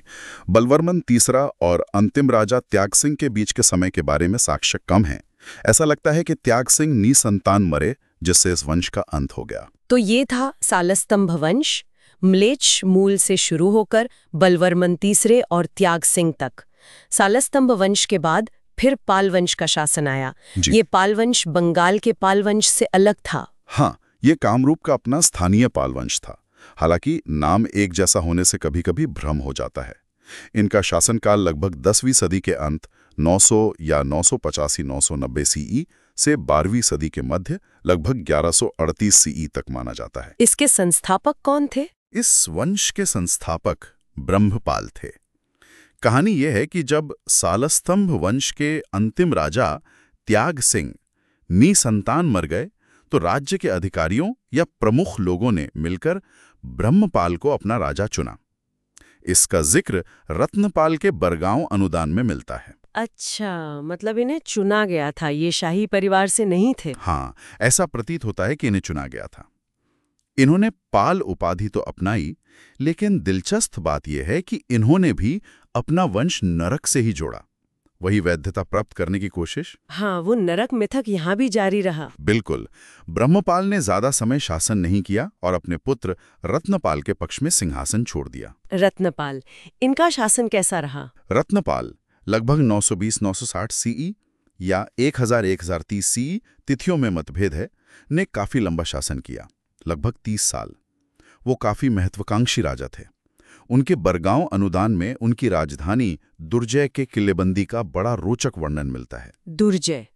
बलवर्मन तीसरा और अंतिम राजा त्यागसिंह के बीच के समय के बारे में साक्ष्य कम है। ऐसा लगता है कि त्यागसिंह निसंतान मरे, जिससे इस वंश का अंत हो गया। तो ये था सालस्तंभ वंश, म्लेच्छ मूल से शुरू होकर बलवर्मन तीसरे और त्यागसिंह तक। सालस्तंभ वंश के बाद फिर पाल वंश का शासन आया। ये पाल वंश बंगाल के पाल वंश से अलग था। हाँ, ये कामरूप का अपना स्थानीय पाल वंश था। हालांकि नाम एक जैसा होने से कभी-कभी भ्रम हो जाता है। इनका शासनकाल लगभग 10वीं सदी के अंत 900 या 985-990 सीई से 12वीं सदी के मध्य लगभग 1138 सीई तक माना जाता है। इसके संस्थापक कौन थे? इस वंश के संस्थापक ब्रह्मपाल थे। कहानी यह है कि जब सालस्तंभ वंश के अंतिम राजा त्यागसिंह निसंतान मर गए, तो राज्य के अधिकारियों या प्रमुख लोगों ने मिलकर ब्रह्मपाल को अपना राजा चुना। इसका जिक्र रत्नपाल के बरगांव अनुदान में मिलता है। अच्छा, मतलब इन्हें चुना गया था, ये शाही परिवार से नहीं थे। हाँ, ऐसा प्रतीत होता है कि इन्हें चुना गया था। इन्होंने पाल उपाधि तो अपनाई, लेकिन दिलचस्प बात यह है कि इन्होंने भी अपना वंश नरक से ही जोड़ा। वही वैधता प्राप्त करने की कोशिश। हाँ, वो नरक मिथक यहाँ भी जारी रहा। बिल्कुल। ब्रह्मपाल ने ज्यादा समय शासन नहीं किया और अपने पुत्र रत्नपाल के पक्ष में सिंहासन छोड़ दिया। रत्नपाल, इनका शासन कैसा रहा? रत्नपाल लगभग 920-960 सीई या 1000-1030 सीई, तिथियों में मतभेद है, ने काफी लंबा शासन किया, लगभग 30 साल। वो काफी महत्वाकांक्षी राजा थे। उनके बरगांव अनुदान में उनकी राजधानी दुर्जय के किलेबंदी का बड़ा रोचक वर्णन मिलता है। दुर्जय,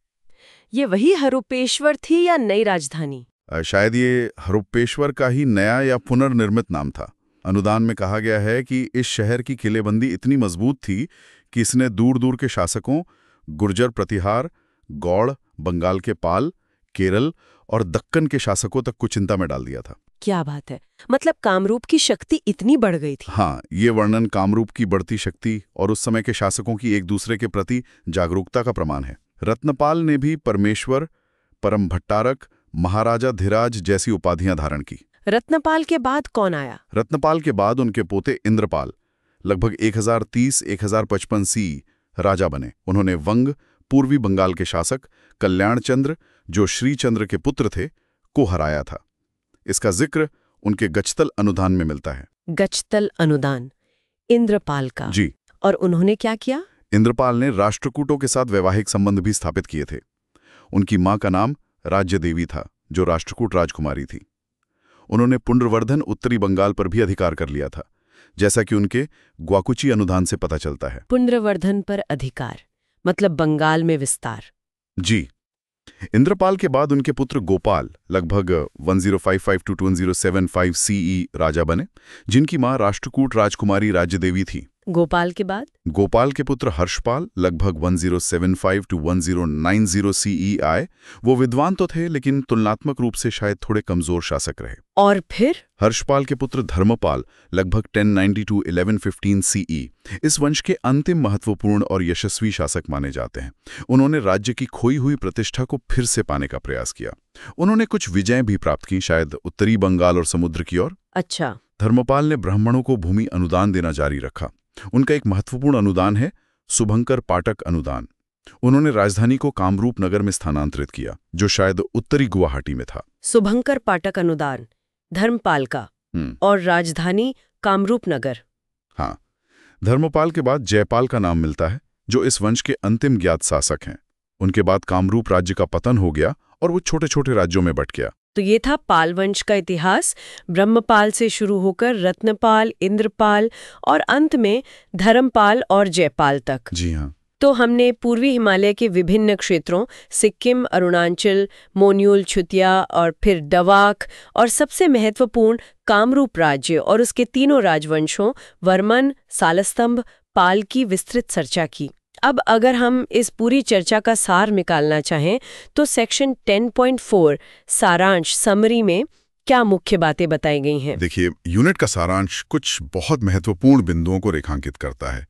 ये वही हरुपेश्वर थी या नई राजधानी? शायद ये हरुपेश्वर का ही नया या पुनर्निर्मित नाम था। अनुदान में कहा गया है कि इस शहर की किलेबंदी इतनी मजबूत थी कि इसने दूर दूर के शासकों गुर्जर प्रतिहार, गौड़, बंगाल के पाल, केरल और दक्कन के शासकों तक को चिंता में डाल दिया था। क्या बात है, मतलब कामरूप की शक्ति इतनी बढ़ गई थी। हाँ, ये वर्णन कामरूप की बढ़ती शक्ति और उस समय के शासकों की एक दूसरे के प्रति जागरूकता का प्रमाण है। रत्नपाल ने भी परमेश्वर, परम भट्टारक, महाराजा धीराज जैसी उपाधियां धारण की। रत्नपाल के बाद कौन आया? रत्नपाल के बाद उनके पोते इंद्रपाल लगभग 1030-1055 सी राजा बने। उन्होंने वंग, पूर्वी बंगाल के शासक कल्याणचंद्र, जो श्रीचंद्र के पुत्र थे, को हराया था। इसका जिक्र उनके गचतल अनुदान में मिलता है। गचतल अनुदान इंद्रपाल का? जी। और उन्होंने क्या किया? इंद्रपाल ने राष्ट्रकूटों के साथ वैवाहिक संबंध भी स्थापित किए थे। उनकी मां का नाम राज्य देवी था, जो राष्ट्रकूट राजकुमारी थी। उन्होंने पुंड्रवर्धन उत्तरी बंगाल पर भी अधिकार कर लिया था, जैसा कि उनके ग्वाकुची अनुदान से पता चलता है। पुंड्रवर्धन पर अधिकार मतलब बंगाल में विस्तार। जी। इंद्रपाल के बाद उनके पुत्र गोपाल लगभग 1055 to 1075 सीई राजा बने, जिनकी मां राष्ट्रकूट राजकुमारी राज्य देवी थी। गोपाल के बाद? गोपाल के पुत्र हर्षपाल लगभग 1075 to 1090 सीई आए। वो विद्वान तो थे, लेकिन तुलनात्मक रूप से शायद थोड़े कमजोर शासक रहे। और फिर हर्षपाल के पुत्र धर्मपाल लगभग 1090 to 1115 सीई इस वंश के अंतिम महत्वपूर्ण और यशस्वी शासक माने जाते हैं। उन्होंने राज्य की खोई हुई प्रतिष्ठा को फिर से पाने का प्रयास किया। उन्होंने कुछ विजय भी प्राप्त की, शायद उत्तरी बंगाल और समुद्र की ओर। अच्छा। धर्मपाल ने ब्राह्मणों को भूमि अनुदान देना जारी रखा। उनका एक महत्वपूर्ण अनुदान है शुभंकर पाटक अनुदान। उन्होंने राजधानी को कामरूप नगर में स्थानांतरित किया, जो शायद उत्तरी गुवाहाटी में था। शुभंकर पाटक अनुदान धर्मपाल का, और राजधानी कामरूप नगर। हाँ। धर्मपाल के बाद जयपाल का नाम मिलता है, जो इस वंश के अंतिम ज्ञात शासक हैं। उनके बाद कामरूप राज्य का पतन हो गया और वो छोटे छोटे राज्यों में बंट गया। तो ये था पाल वंश का इतिहास, ब्रह्मपाल से शुरू होकर रत्नपाल, इंद्रपाल और अंत में धर्मपाल और जयपाल तक। जी हाँ। तो हमने पूर्वी हिमालय के विभिन्न क्षेत्रों सिक्किम, अरुणाचल, मोन्यूल, चुतिया और फिर डवाक और सबसे महत्वपूर्ण कामरूप राज्य और उसके तीनों राजवंशों वर्मन, सालस्तंभ, पाल की विस्तृत चर्चा की। अब अगर हम इस पूरी चर्चा का सार निकालना चाहें तो सेक्शन 10.4 सारांश समरी में क्या मुख्य बातें बताई गई हैं? देखिए, यूनिट का सारांश कुछ बहुत महत्वपूर्ण बिंदुओं को रेखांकित करता है।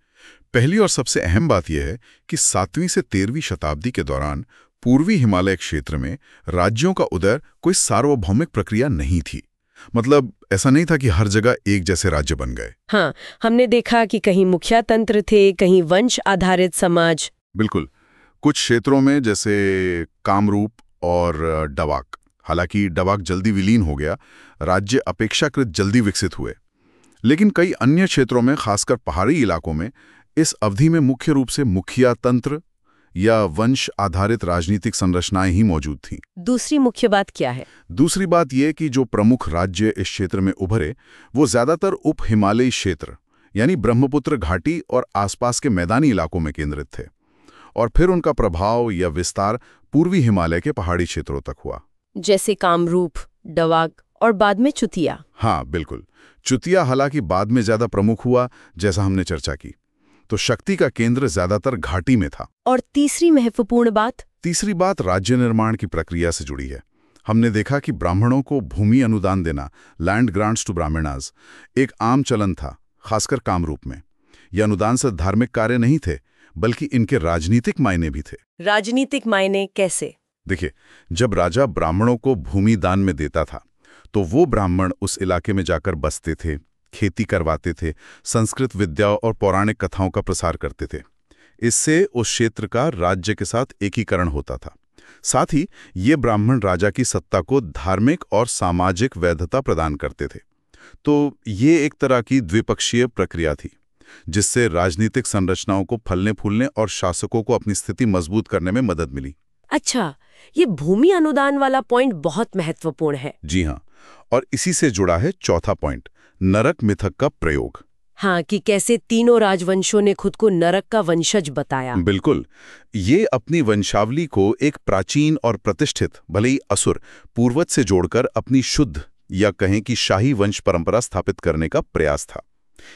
पहली और सबसे अहम बात यह है कि 7वीं से 13वीं शताब्दी के दौरान पूर्वी हिमालय क्षेत्र में राज्यों का उदय कोई सार्वभौमिक प्रक्रिया नहीं थी। मतलब ऐसा नहीं था कि हर जगह एक जैसे राज्य बन गए। हाँ, हमने देखा कि कहीं मुखिया तंत्र थे, कहीं वंश आधारित समाज। बिल्कुल। कुछ क्षेत्रों में जैसे कामरूप और डवाक, हालांकि डवाक जल्दी विलीन हो गया, राज्य अपेक्षाकृत जल्दी विकसित हुए। लेकिन कई अन्य क्षेत्रों में, खासकर पहाड़ी इलाकों में, इस अवधि में मुख्य रूप से मुखिया तंत्र या वंश आधारित राजनीतिक संरचनाएं ही मौजूद थीं। दूसरी मुख्य बात क्या है? दूसरी बात यह कि जो प्रमुख राज्य इस क्षेत्र में उभरे वो ज्यादातर उप हिमालयी क्षेत्र यानी ब्रह्मपुत्र घाटी और आसपास के मैदानी इलाकों में केंद्रित थे, और फिर उनका प्रभाव या विस्तार पूर्वी हिमालय के पहाड़ी क्षेत्रों तक हुआ, जैसे कामरूप, डवाक और बाद में चुतिया। हाँ बिल्कुल। चुतिया हालांकि बाद में ज्यादा प्रमुख हुआ, जैसा हमने चर्चा की। तो शक्ति का केंद्र ज्यादातर घाटी में था। और तीसरी महत्वपूर्ण बात? तीसरी बात राज्य निर्माण की प्रक्रिया से जुड़ी है। हमने देखा कि ब्राह्मणों को भूमि अनुदान देना, लैंड ग्रांट्स टू ब्राह्मणास, एक आम चलन था, खासकर कामरूप में। यह अनुदान से धार्मिक कार्य नहीं थे, बल्कि इनके राजनीतिक मायने भी थे। राजनीतिक मायने कैसे? देखिए, जब राजा ब्राह्मणों को भूमि दान में देता था, तो वो ब्राह्मण उस इलाके में जाकर बसते थे, खेती करवाते थे, संस्कृत विद्या और पौराणिक कथाओं का प्रसार करते थे। इससे उस क्षेत्र का राज्य के साथ एकीकरण होता था। साथ ही ये ब्राह्मण राजा की सत्ता को धार्मिक और सामाजिक वैधता प्रदान करते थे। तो ये एक तरह की द्विपक्षीय प्रक्रिया थी, जिससे राजनीतिक संरचनाओं को फलने फूलने और शासकों को अपनी स्थिति मजबूत करने में मदद मिली। अच्छा, ये भूमि अनुदान वाला पॉइंट बहुत महत्वपूर्ण है। जी हाँ, और इसी से जुड़ा है चौथा पॉइंट, नरक मिथक का प्रयोग। हाँ, कि कैसे तीनों राजवंशों ने खुद को नरक का वंशज बताया। बिल्कुल। ये अपनी वंशावली को एक प्राचीन और प्रतिष्ठित, भले ही असुर, पूर्वज से जोड़कर अपनी शुद्ध या कहें कि शाही वंश परंपरा स्थापित करने का प्रयास था।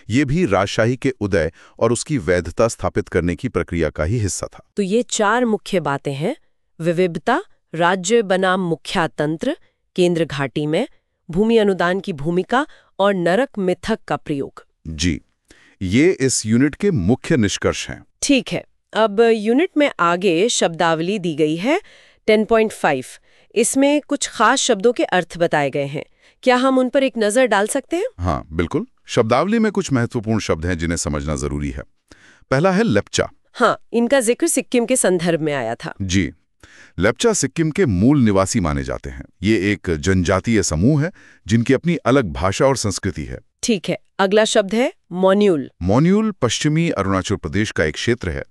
ये भी राजशाही के उदय और उसकी वैधता स्थापित करने की प्रक्रिया का ही हिस्सा था। तो ये 4 मुख्य बातें हैं: विविधता, राज्य बनाम मुख्यातंत्र, केंद्र घाटी में, भूमि अनुदान की भूमिका और नरक मिथक का प्रयोग। जी, ये इस यूनिट के मुख्य निष्कर्ष हैं। ठीक है, अब यूनिट में आगे शब्दावली दी गई है 10.5। इसमें कुछ खास शब्दों के अर्थ बताए गए हैं। क्या हम उन पर एक नजर डाल सकते हैं? हाँ, बिल्कुल। शब्दावली में कुछ महत्वपूर्ण शब्द हैं जिन्हें समझना जरूरी है। पहला है लेप्चा। हाँ, इनका जिक्र सिक्किम के संदर्भ में आया था। जी, लेप्चा सिक्किम के मूल निवासी माने जाते हैं। ये एक जनजातीय समूह है जिनकी अपनी अलग भाषा और संस्कृति है। ठीक है, अगला शब्द है मोन्यूल। मोन्यूल पश्चिमी अरुणाचल प्रदेश का एक क्षेत्र है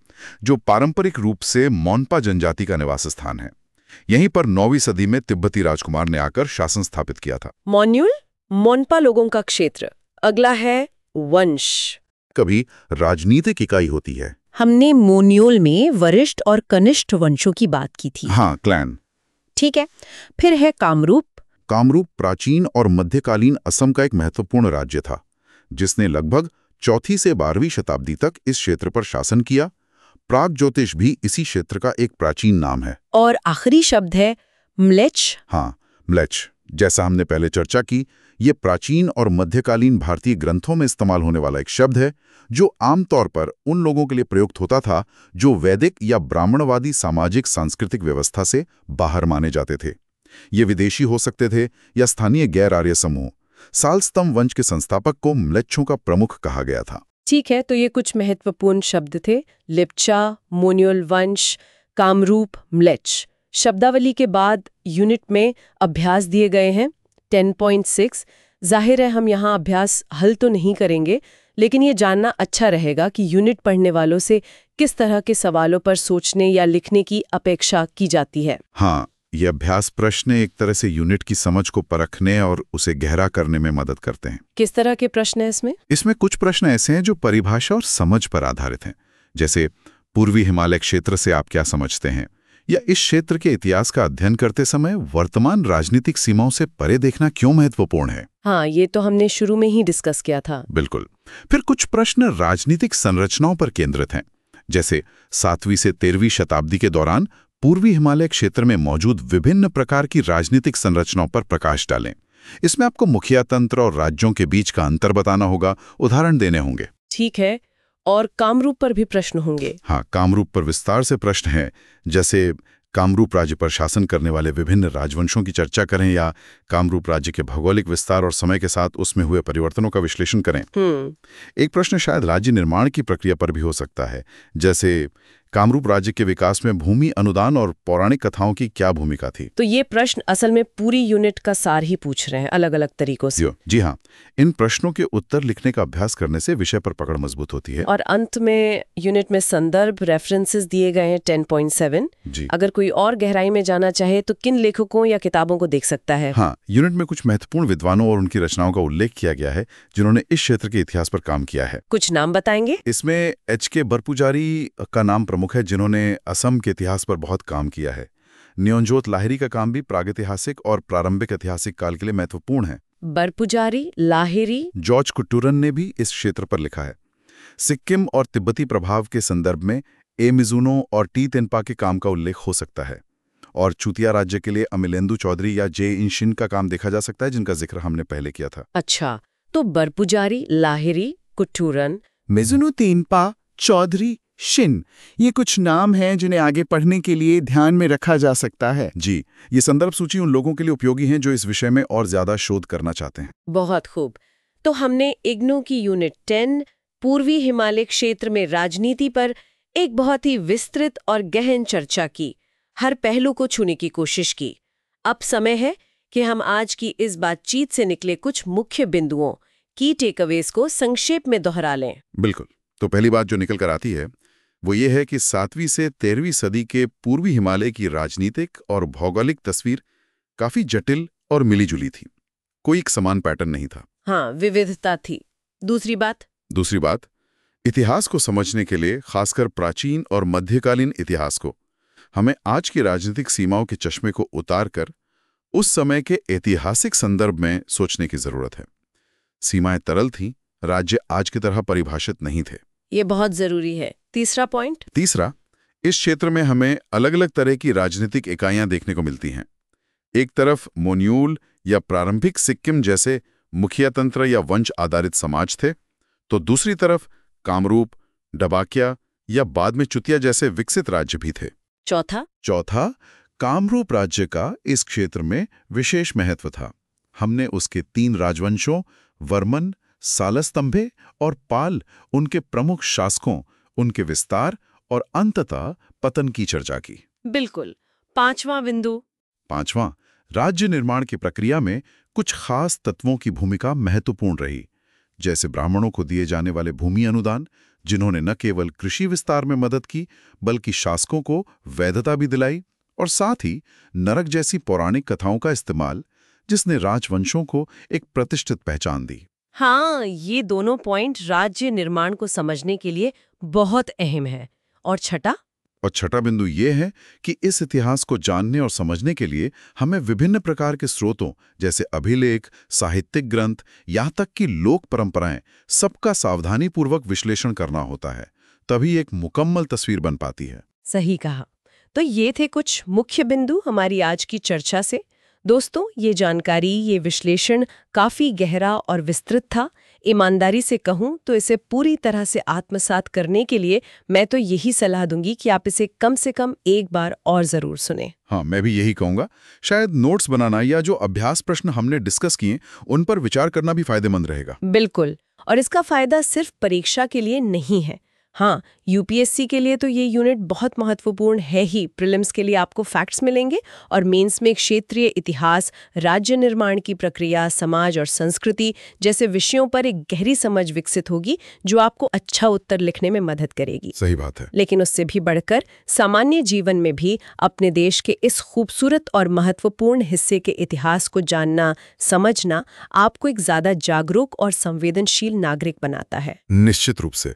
जो पारंपरिक रूप से मोनपा जनजाति का निवास स्थान है। यहीं पर 9वीं सदी में तिब्बती राजकुमार ने आकर शासन स्थापित किया था। मोन्यूल मोनपा लोगों का क्षेत्र। अगला है वंश। कभी राजनीतिक इकाई होती है। हमने मोन्यूल में वरिष्ठ और कनिष्ठ वंशों की बात की थी। हाँ, क्लैन। ठीक है, फिर है कामरूप। कामरूप प्राचीन और मध्यकालीन असम का एक महत्वपूर्ण राज्य था जिसने लगभग 4वीं से 12वीं शताब्दी तक इस क्षेत्र पर शासन किया। प्रागज्योतिष भी इसी क्षेत्र का एक प्राचीन नाम है। और आखिरी शब्द है म्लेच। हाँ, म्लेच। जैसा हमने पहले चर्चा की, ये प्राचीन और मध्यकालीन भारतीय ग्रंथों में इस्तेमाल होने वाला एक शब्द है जो आमतौर पर उन लोगों के लिए प्रयुक्त होता था जो वैदिक या ब्राह्मणवादी सामाजिक सांस्कृतिक व्यवस्था से बाहर माने जाते थे। ये विदेशी हो सकते थे या स्थानीय गैर आर्य समूह। सालस्तम वंश के संस्थापक को म्लेच्छों का प्रमुख कहा गया था। ठीक है, तो ये कुछ महत्वपूर्ण शब्द थे: लिप्चा, मोन्यूल वंश, कामरूप, म्लेच्छ। शब्दावली के बाद यूनिट में अभ्यास दिए गए हैं 10.6। जाहिर है हम यहाँ अभ्यास हल तो नहीं करेंगे, लेकिन ये जानना अच्छा रहेगा कि यूनिट पढ़ने वालों से किस तरह के सवालों पर सोचने या लिखने की अपेक्षा की जाती है। हाँ, ये अभ्यास प्रश्न एक तरह से यूनिट की समझ को परखने और उसे गहरा करने में मदद करते हैं। किस तरह के प्रश्न हैं इसमें? इसमें कुछ प्रश्न ऐसे हैं जो परिभाषा और समझ पर आधारित हैं, जैसे पूर्वी हिमालय क्षेत्र से आप क्या समझते हैं, या इस क्षेत्र के इतिहास का अध्ययन करते समय वर्तमान राजनीतिक सीमाओं से परे देखना क्यों महत्वपूर्ण है। हाँ, ये तो हमने शुरू में ही डिस्कस किया था। बिल्कुल। फिर कुछ प्रश्न राजनीतिक संरचनाओं पर केंद्रित हैं, जैसे 7वीं से 13वीं शताब्दी के दौरान पूर्वी हिमालय क्षेत्र में मौजूद विभिन्न प्रकार की राजनीतिक संरचनाओं पर प्रकाश डालें। इसमें आपको मुखिया तंत्र और राज्यों के बीच का अंतर बताना होगा, उदाहरण देने होंगे। ठीक है, और कामरूप पर भी प्रश्न होंगे। हाँ, कामरूप पर विस्तार से प्रश्न हैं, जैसे कामरूप राज्य पर शासन करने वाले विभिन्न राजवंशों की चर्चा करें या कामरूप राज्य के भौगोलिक विस्तार और समय के साथ उसमें हुए परिवर्तनों का विश्लेषण करें। एक प्रश्न शायद राज्य निर्माण की प्रक्रिया पर भी हो सकता है, जैसे कामरूप राज्य के विकास में भूमि अनुदान और पौराणिक कथाओं की क्या भूमिका थी। तो ये प्रश्न असल में पूरी यूनिट का सार ही पूछ रहे हैं, अलग अलग तरीकों से। जी हाँ, इन प्रश्नों के उत्तर लिखने का अभ्यास करने से विषय पर पकड़ मजबूत होती है। और अंत में यूनिट में संदर्भ रेफरेंसेस दिए गए हैं 10.7। जी, अगर कोई और गहराई में जाना चाहे तो किन लेखकों या किताबों को देख सकता है? हाँ, यूनिट में कुछ महत्वपूर्ण विद्वानों और उनकी रचनाओं का उल्लेख किया गया है जिन्होंने इस क्षेत्र के इतिहास पर काम किया है। कुछ नाम बताएंगे? इसमें H.K. बरपुजारी का नाम प्रमुख है, जिन्होंने असम के इतिहास पर बहुत काम किया है। न्योंजोत लाहिरी का काम भी प्रागैतिहासिक और प्रारंभिक ऐतिहासिक काल के लिए महत्वपूर्ण है। बरपुजारी, लाहिरी। जॉर्ज कुट्टूरन ने भी इस क्षेत्र पर लिखा है। सिक्किम और तिब्बती प्रभाव के संदर्भ में ए मिजुनो और टी तेनपा के काम का उल्लेख हो सकता है। और चूतिया राज्य के लिए अमिलेंदु चौधरी या जे इंशिन का काम देखा जा सकता है, जिनका जिक्र हमने पहले किया था। अच्छा, तो बरपुजारी, लाहिरी, कुट्टूरन, मिजुनु, तेनपा, चौधरी, शिन, ये कुछ नाम हैं जिन्हें आगे पढ़ने के लिए ध्यान में रखा जा सकता है। जी, ये संदर्भ सूची उन लोगों के लिए उपयोगी हैं जो इस विषय में और ज्यादा शोध करना चाहते हैं। बहुत खूब। तो हमने इग्नू की यूनिट 10 पूर्वी हिमालय क्षेत्र में राजनीति पर एक बहुत ही विस्तृत और गहन चर्चा की, हर पहलू को छूने की कोशिश की। अब समय है कि हम आज की इस बातचीत से निकले कुछ मुख्य बिंदुओं की टेकअवेज को संक्षेप में दोहरा लें। बिल्कुल। तो पहली बात जो निकल कर आती है वो ये है कि 7वीं से 13वीं सदी के पूर्वी हिमालय की राजनीतिक और भौगोलिक तस्वीर काफी जटिल और मिलीजुली थी। कोई एक समान पैटर्न नहीं था। हाँ, विविधता थी। दूसरी बात, इतिहास को समझने के लिए, खासकर प्राचीन और मध्यकालीन इतिहास को, हमें आज की राजनीतिक सीमाओं के चश्मे को उतारकर उस समय के ऐतिहासिक संदर्भ में सोचने की जरूरत है। सीमाएं तरल थीं, राज्य आज की तरह परिभाषित नहीं थे। ये बहुत जरूरी है। तीसरा पॉइंट। तीसरा, इस क्षेत्र में हमें अलग अलग तरह की राजनीतिक इकाइयां देखने को मिलती हैं। एक तरफ मोन्यूल या प्रारंभिक सिक्किम जैसे मुखिया तंत्र या वंश आधारित समाज थे, तो दूसरी तरफ कामरूप, डबाकिया या बाद में चुतिया जैसे विकसित राज्य भी थे। चौथा, कामरूप राज्य का इस क्षेत्र में विशेष महत्व था। हमने उसके 3 राजवंशों वर्मन, सालस्तंभे और पाल, उनके प्रमुख शासकों, उनके विस्तार और अंततः पतन की चर्चा की। बिल्कुल। पांचवां, राज्य निर्माण की प्रक्रिया में कुछ खास तत्वों की भूमिका महत्वपूर्ण रही, जैसे ब्राह्मणों को दिए जाने वाले भूमि अनुदान, जिन्होंने न केवल कृषि विस्तार में मदद की बल्कि शासकों को वैधता भी दिलाई, और साथ ही नरक जैसी पौराणिक कथाओं का इस्तेमाल, जिसने राजवंशों को एक प्रतिष्ठित पहचान दी। हाँ, ये दोनों पॉइंट राज्य निर्माण को समझने के लिए बहुत अहम है। और छठा बिंदु ये है कि इस इतिहास को जानने और समझने के लिए हमें विभिन्न प्रकार के स्रोतों जैसे अभिलेख, साहित्यिक ग्रंथ, यहाँ तक कि लोक परंपराएं, सबका सावधानीपूर्वक विश्लेषण करना होता है, तभी एक मुकम्मल तस्वीर बन पाती है। सही कहा। तो ये थे कुछ मुख्य बिंदु हमारी आज की चर्चा से। दोस्तों, ये जानकारी, ये विश्लेषण काफी गहरा और विस्तृत था। ईमानदारी से कहूं तो इसे पूरी तरह से आत्मसात करने के लिए मैं तो यही सलाह दूंगी कि आप इसे कम से कम एक बार और जरूर सुनें। हाँ, मैं भी यही कहूंगा। शायद नोट्स बनाना या जो अभ्यास प्रश्न हमने डिस्कस किए उन पर विचार करना भी फायदेमंद रहेगा। बिल्कुल। और इसका फायदा सिर्फ परीक्षा के लिए नहीं है। हाँ, यूपीएससी के लिए तो ये यूनिट बहुत महत्वपूर्ण है ही। प्रीलिम्स के लिए आपको फैक्ट्स मिलेंगे और मेंस में क्षेत्रीय इतिहास, राज्य निर्माण की प्रक्रिया, समाज और संस्कृति जैसे विषयों पर एक गहरी समझ विकसित होगी जो आपको अच्छा उत्तर लिखने में मदद करेगी। सही बात है। लेकिन उससे भी बढ़कर सामान्य जीवन में भी अपने देश के इस खूबसूरत और महत्वपूर्ण हिस्से के इतिहास को जानना, समझना आपको एक ज्यादा जागरूक और संवेदनशील नागरिक बनाता है। निश्चित रूप से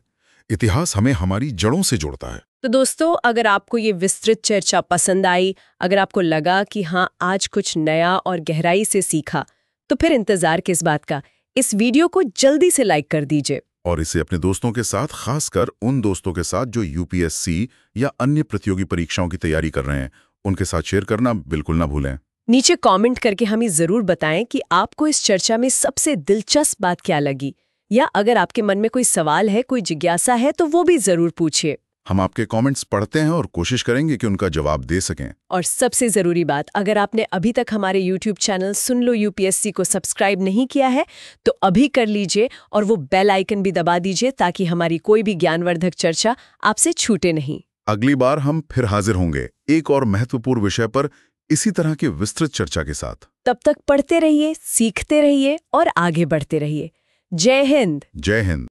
इतिहास हमें हमारी जड़ों से जोड़ता है। तो दोस्तों, अगर आपको ये विस्तृत चर्चा पसंद आई, अगर आपको लगा कि हाँ, आज कुछ नया और गहराई से सीखा, तो फिर इंतजार किस बात का? इस वीडियो को जल्दी से लाइक कर दीजिए और इसे अपने दोस्तों के साथ, खासकर उन दोस्तों के साथ जो यूपीएससी या अन्य प्रतियोगी परीक्षाओं की तैयारी कर रहे हैं, उनके साथ शेयर करना बिल्कुल ना भूलें। नीचे कमेंट करके हमें जरूर बताएं कि आपको इस चर्चा में सबसे दिलचस्प बात क्या लगी, या अगर आपके मन में कोई सवाल है, कोई जिज्ञासा है, तो वो भी जरूर पूछिए। हम आपके कमेंट्स पढ़ते हैं और कोशिश करेंगे कि उनका जवाब दे सकें। और सबसे जरूरी बात, अगर आपने अभी तक हमारे YouTube चैनल सुन लो यूपीएससी को सब्सक्राइब नहीं किया है तो अभी कर लीजिए और वो बेल आइकन भी दबा दीजिए ताकि हमारी कोई भी ज्ञानवर्धक चर्चा आपसे छूटे नहीं। अगली बार हम फिर हाजिर होंगे एक और महत्वपूर्ण विषय पर इसी तरह की विस्तृत चर्चा के साथ। तब तक पढ़ते रहिए, सीखते रहिए और आगे बढ़ते रहिए। जय हिंद। जय हिंद।